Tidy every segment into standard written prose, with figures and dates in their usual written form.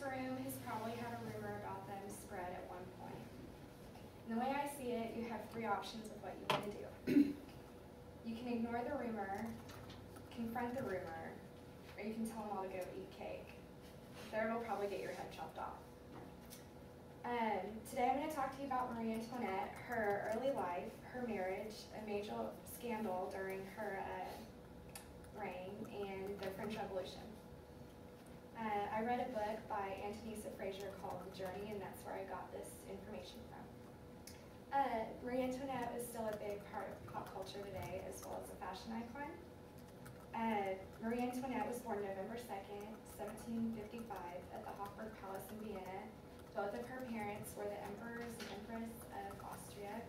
room has probably had a rumor about them spread at one point. And the way I see it, you have three options of what you want to do. You can ignore the rumor, confront the rumor, or you can tell them all to go eat cake. There it'll probably get your head chopped off. Today I'm going to talk to you about Marie Antoinette, her early life, her marriage, a major scandal during her reign, and the French Revolution. I read a book by Antonisa Fraser called The Journey, and that's where I got this information from. Marie Antoinette is still a big part of pop culture today, as well as a fashion icon. Marie Antoinette was born November 2nd, 1755, at the Hofburg Palace in Vienna. Both of her parents were the emperors and empress of Austria.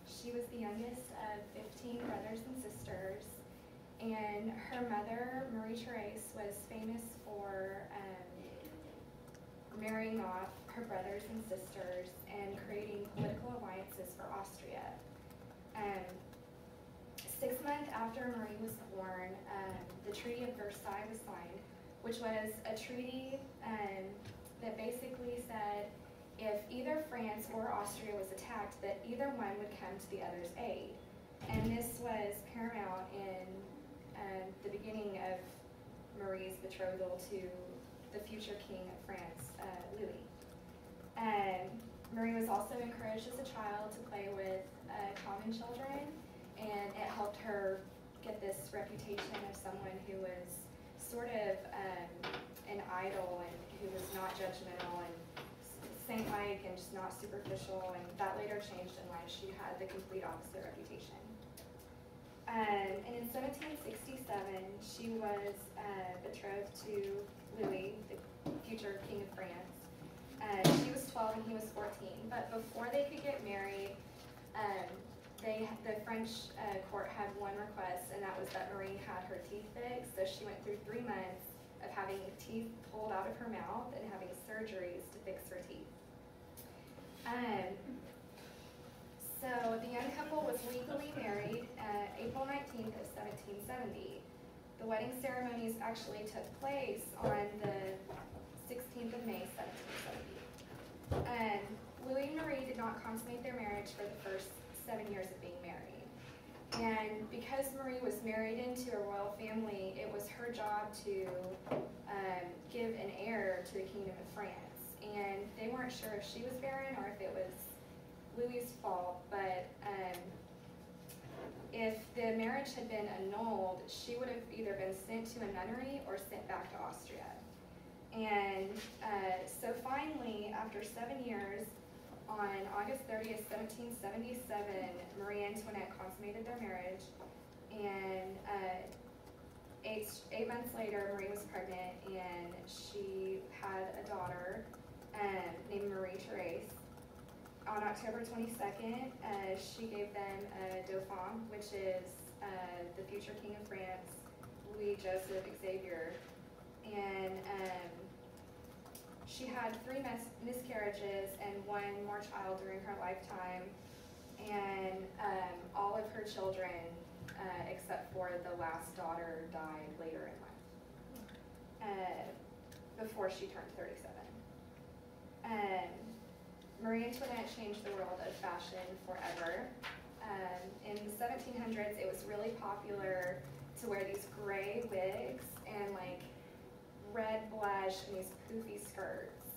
She was the youngest of 15 brothers and sisters, and her mother, Marie Therese, was famous for marrying off her brothers and sisters and creating political alliances for Austria. 6 months after Marie was born, the Treaty of Versailles was signed, which was a treaty that basically said if either France or Austria was attacked, that either one would come to the other's aid. And this was paramount in the beginning of Marie's betrothal to the future king of France, Louis. Marie was also encouraged as a child to play with common children, and it helped her get this reputation of someone who was sort of an idol and who was not judgmental and saint-like and just not superficial, and that later changed in life. She had the complete opposite reputation. And in 1767, she was betrothed to Louis, the future king of France. She was 12 and he was 14, but before they could get married, the French court had one request, and that was that Marie had her teeth fixed. So she went through 3 months of having teeth pulled out of her mouth and having surgeries to fix her teeth. So the young couple was legally married April 19th of 1770. The wedding ceremonies actually took place on the 16th of May, 1770. Louis and Marie did not consummate their marriage for the first 7 years of being married. And because Marie was married into a royal family, it was her job to give an heir to the Kingdom of France. And they weren't sure if she was barren or if it was Louis's fault, but if the marriage had been annulled, she would have either been sent to a nunnery or sent back to Austria. And so finally, after 7 years, on August 30th, 1777, Marie Antoinette consummated their marriage, and 8 months later, Marie was pregnant, and she had a daughter named Marie Therese. On October 22nd, she gave them a dauphin, which is the future king of France, Louis Joseph Xavier, and she had 3 miscarriages and 1 more child during her lifetime, and all of her children, except for the last daughter, died later in life, before she turned 37. Marie Antoinette changed the world of fashion forever. In the 1700s, it was really popular to wear these gray wigs and like red blush and these poofy skirts.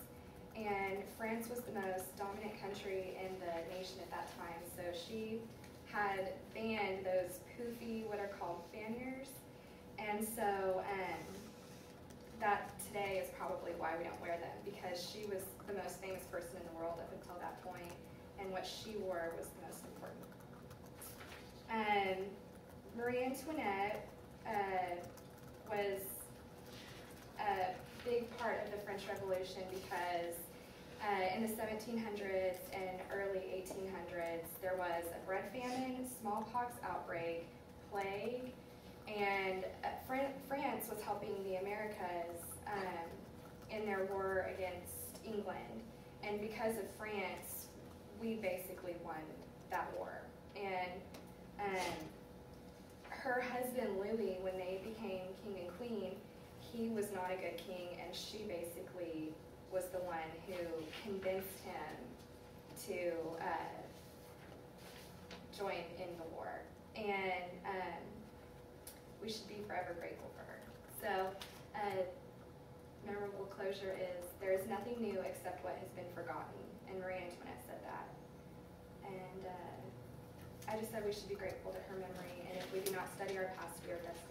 And France was the most dominant country in the nation at that time, so she had banned those poofy, what are called faniers. And so that today is probably why we don't wear them, because she was the most famous person in the world up until that point, and what she wore was the most important. Marie Antoinette was a big part of the French Revolution because in the 1700s and early 1800s, there was a bread famine, smallpox outbreak, plague, and France was helping the Americas in their war against England. And because of France, we basically won that war. And her husband, Louis, when they became king and queen, he was not a good king, and she basically was the one who convinced him to join in the war. And we should be forever grateful for her. So, memorable closure is, there is nothing new except what has been forgotten. And Marie Antoinette said that. And I just said we should be grateful to her memory, and if we do not study our past, we are destined